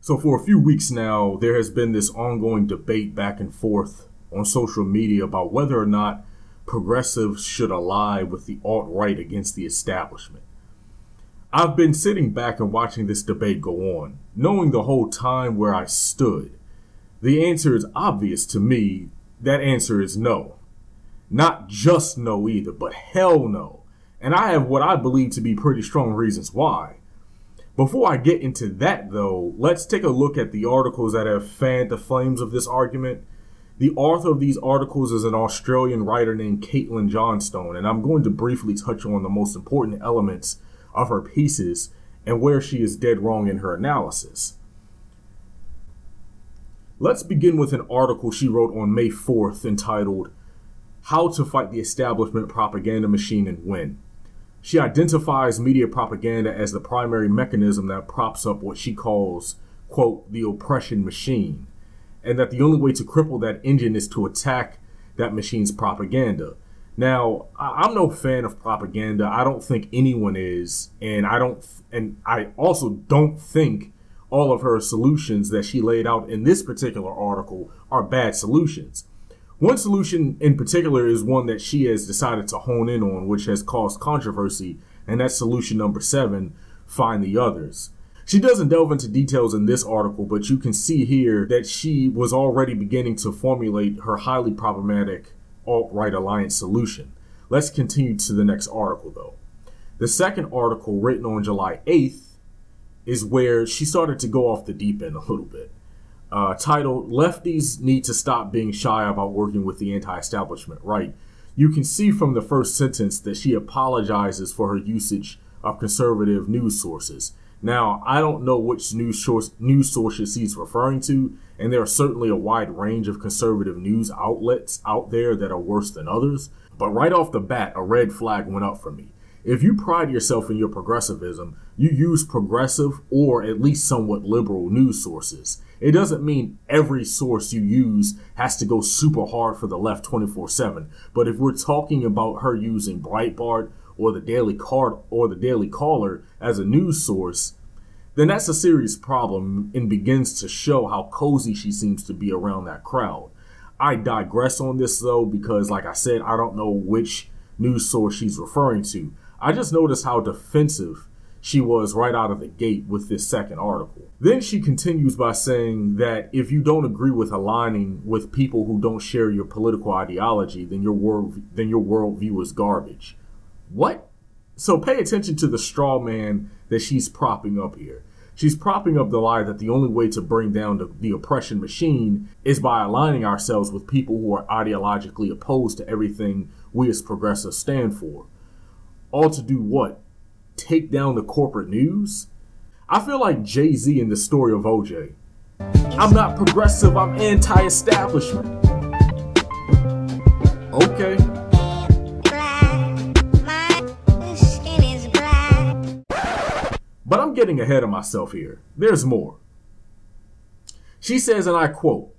So for a few weeks now, there has been this ongoing debate back and forth on social media about whether or not progressives should ally with the alt-right against the establishment. I've been sitting back and watching this debate go on, knowing the whole time where I stood. The answer is obvious to me. That answer is no. Not just no either, but hell no. And I have what I believe to be pretty strong reasons why. Before I get into that, though, let's take a look at the articles that have fanned the flames of this argument. The author of these articles is an Australian writer named Caitlin Johnstone, and I'm going to briefly touch on the most important elements of her pieces and where she is dead wrong in her analysis. Let's begin with an article she wrote on May 4th entitled, "How to Fight the Establishment Propaganda Machine and Win." She identifies media propaganda as the primary mechanism that props up what she calls, quote, the oppression machine, and that the only way to cripple that engine is to attack that machine's propaganda. Now, I'm no fan of propaganda. I don't think anyone is, and I also don't think all of her solutions that she laid out in this particular article are bad solutions. One solution in particular is one that she has decided to hone in on, which has caused controversy, and that's solution number 7, find the others. She doesn't delve into details in this article, but you can see here that she was already beginning to formulate her highly problematic alt-right alliance solution. Let's continue to the next article, though. The second article, written on July 8th, is where she started to go off the deep end a little bit. Titled, "Lefties Need to Stop Being Shy About Working with the Anti-Establishment Right." You can see from the first sentence that she apologizes for her usage of conservative news sources. Now, I don't know which news sources she's referring to, and there are certainly a wide range of conservative news outlets out there that are worse than others, but right off the bat, a red flag went up for me. If you pride yourself in your progressivism, you use progressive or at least somewhat liberal news sources. It doesn't mean every source you use has to go super hard for the left 24/7. But if we're talking about her using Breitbart or the Daily Caller as a news source, then that's a serious problem and begins to show how cozy she seems to be around that crowd. I digress on this though, because like I said, I don't know which news source she's referring to. I just noticed how defensive she was right out of the gate with this second article. Then she continues by saying that if you don't agree with aligning with people who don't share your political ideology, then your worldview is garbage. What? So pay attention to the straw man that she's propping up here. She's propping up the lie that the only way to bring down the oppression machine is by aligning ourselves with people who are ideologically opposed to everything we as progressives stand for. All to do what? Take down the corporate news? I feel like Jay-Z in the story of OJ. I'm not progressive, I'm anti-establishment. Okay. But I'm getting ahead of myself here. There's more. She says, and I quote,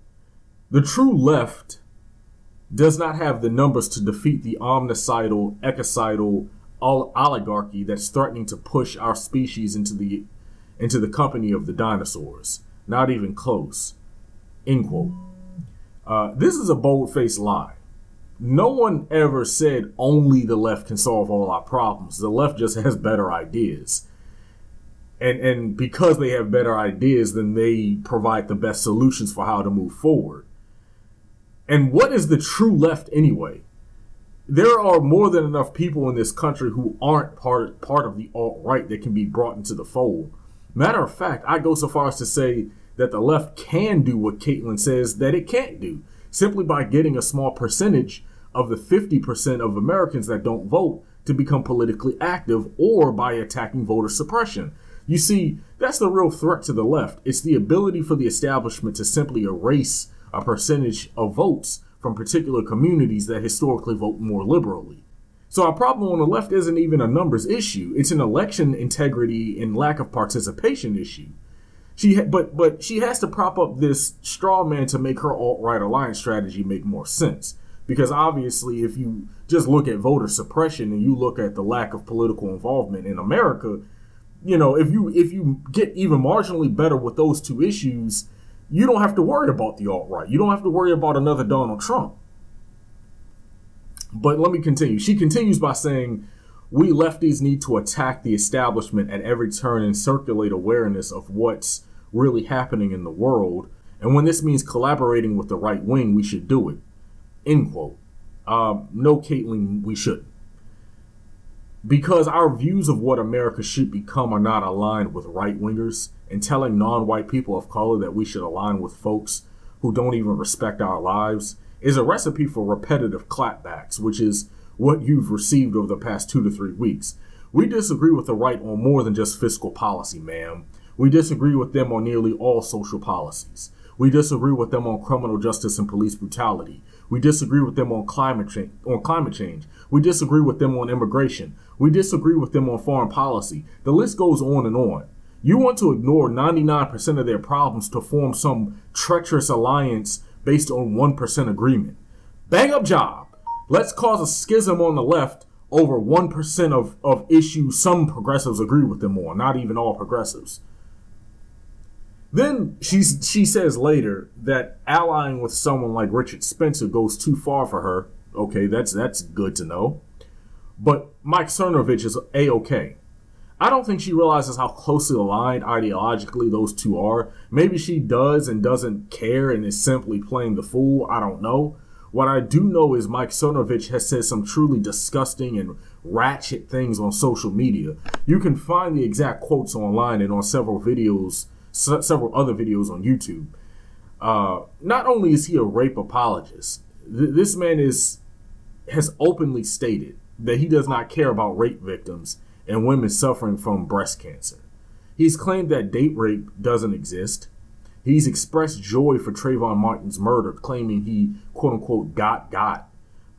"The true left does not have the numbers to defeat the omnicidal, ecocidal oligarchy that's threatening to push our species into the company of the dinosaurs. Not even close." End quote. This is a bold-faced lie. No one ever said only the left can solve all our problems. The left just has better ideas. And because they have better ideas, then they provide the best solutions for how to move forward. And what is the true left anyway? There are more than enough people in this country who aren't part of the alt-right that can be brought into the fold. Matter of fact, I go so far as to say that the left can do what Caitlin says that it can't do, simply by getting a small percentage of the 50% of Americans that don't vote to become politically active, or by attacking voter suppression. You see, that's the real threat to the left. It's the ability for the establishment to simply erase a percentage of votes from particular communities that historically vote more liberally. So our problem on the left isn't even a numbers issue. It's an election integrity and lack of participation issue. But she has to prop up this straw man to make her alt-right alliance strategy make more sense. Because obviously, if you just look at voter suppression and you look at the lack of political involvement in America, if you get even marginally better with those two issues, you don't have to worry about the alt-right. You don't have to worry about another Donald Trump. But let me continue. She continues by saying, we lefties need to attack the establishment at every turn and circulate awareness of what's really happening in the world. And when this means collaborating with the right wing, we should do it. End quote. No, Caitlin, we shouldn't. Because our views of what America should become are not aligned with right-wingers, and telling non-white people of color that we should align with folks who don't even respect our lives is a recipe for repetitive clapbacks, which is what you've received over the past 2 to 3 weeks. We disagree with the right on more than just fiscal policy, ma'am. We disagree with them on nearly all social policies. We disagree with them on criminal justice and police brutality. We disagree with them on climate change. We disagree with them on immigration. We disagree with them on foreign policy. The list goes on and on. You want to ignore 99% of their problems to form some treacherous alliance based on 1% agreement. Bang up job. Let's cause a schism on the left over 1% of issues some progressives agree with them on, not even all progressives. Then she says later that allying with someone like Richard Spencer goes too far for her. Okay, that's good to know. But Mike Cernovich is A-okay. I don't think she realizes how closely aligned ideologically those two are. Maybe she does and doesn't care and is simply playing the fool. I don't know. What I do know is Mike Cernovich has said some truly disgusting and ratchet things on social media. You can find the exact quotes online and on several other videos on YouTube. Not only is he a rape apologist, this man has openly stated that he does not care about rape victims and women suffering from breast cancer. He's claimed that date rape doesn't exist. He's expressed joy for Trayvon Martin's murder, claiming he, quote unquote, got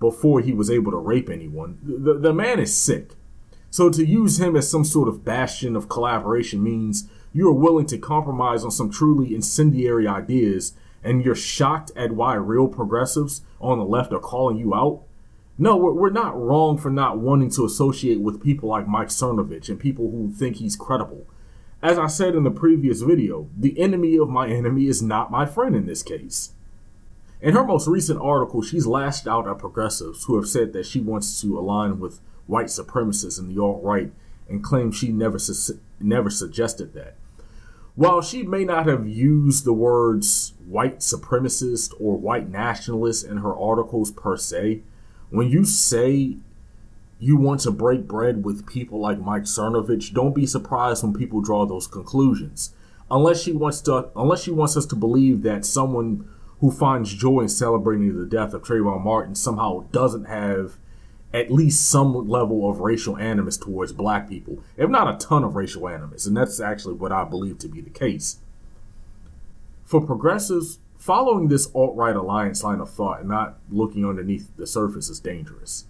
before he was able to rape anyone. The man is sick. So to use him as some sort of bastion of collaboration means you are willing to compromise on some truly incendiary ideas, and you're shocked at why real progressives on the left are calling you out? No, we're not wrong for not wanting to associate with people like Mike Cernovich and people who think he's credible. As I said in the previous video, the enemy of my enemy is not my friend in this case. In her most recent article, she's lashed out at progressives who have said that she wants to align with white supremacists in the alt-right and claims she never suggested that. While she may not have used the words white supremacist or white nationalist in her articles per se, when you say you want to break bread with people like Mike Cernovich, don't be surprised when people draw those conclusions. Unless she wants us to believe that someone who finds joy in celebrating the death of Trayvon Martin somehow doesn't have at least some level of racial animus towards black people, if not a ton of racial animus, and that's actually what I believe to be the case. For progressives, following this alt-right alliance line of thought and not looking underneath the surface is dangerous.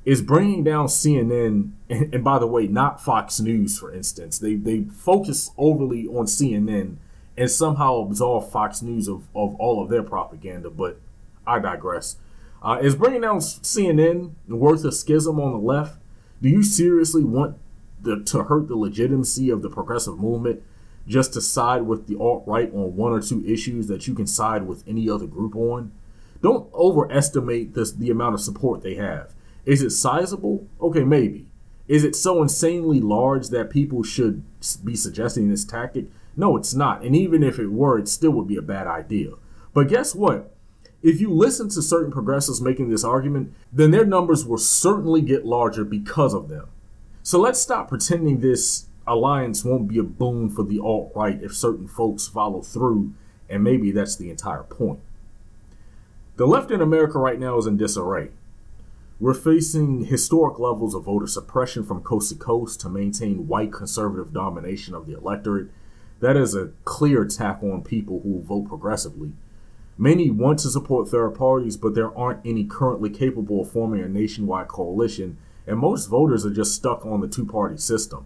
It's bringing down CNN, and by the way, not Fox News, for instance. They focus overly on CNN and somehow absolve Fox News of all of their propaganda, but I digress. Is bringing down CNN worth a schism on the left? Do you seriously want to hurt the legitimacy of the progressive movement just to side with the alt-right on 1 or 2 issues that you can side with any other group on? Don't overestimate the amount of support they have. Is it sizable? Okay, maybe. Is it so insanely large that people should be suggesting this tactic? No, it's not. And even if it were, it still would be a bad idea. But guess what? If you listen to certain progressives making this argument, then their numbers will certainly get larger because of them. So let's stop pretending this alliance won't be a boon for the alt-right if certain folks follow through, and maybe that's the entire point. The left in America right now is in disarray. We're facing historic levels of voter suppression from coast to coast to maintain white conservative domination of the electorate. That is a clear attack on people who vote progressively. Many want to support third parties, but there aren't any currently capable of forming a nationwide coalition, and most voters are just stuck on the two-party system,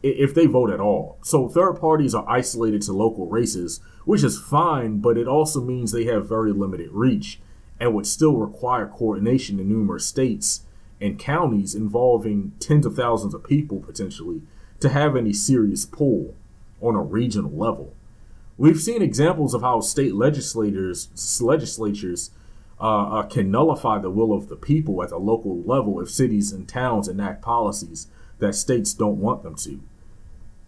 if they vote at all. So third parties are isolated to local races, which is fine, but it also means they have very limited reach and would still require coordination in numerous states and counties involving tens of thousands of people potentially to have any serious pull on a regional level. We've seen examples of how state legislatures can nullify the will of the people at the local level if cities and towns enact policies that states don't want them to,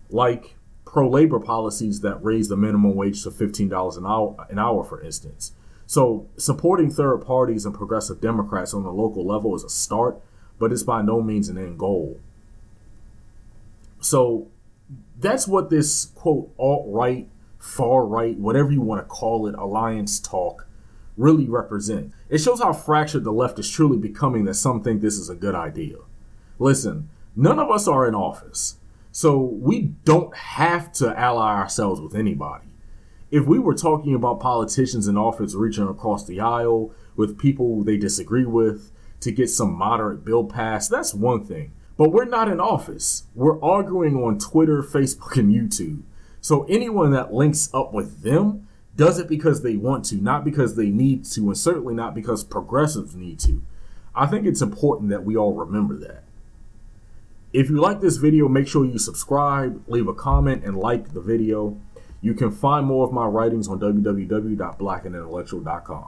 like pro-labor policies that raise the minimum wage to $15 an hour, for instance. So supporting third parties and progressive Democrats on the local level is a start, but it's by no means an end goal. So that's what this, quote, alt-right, far-right, whatever you want to call it, alliance talk really represents. It shows how fractured the left is truly becoming, that some think this is a good idea. Listen, none of us are in office, so we don't have to ally ourselves with anybody. If we were talking about politicians in office reaching across the aisle with people they disagree with to get some moderate bill passed, that's one thing. But we're not in office. We're arguing on Twitter, Facebook, and YouTube. So anyone that links up with them does it because they want to, not because they need to, and certainly not because progressives need to. I think it's important that we all remember that. If you like this video, make sure you subscribe, leave a comment, and like the video. You can find more of my writings on www.blackandintellectual.com.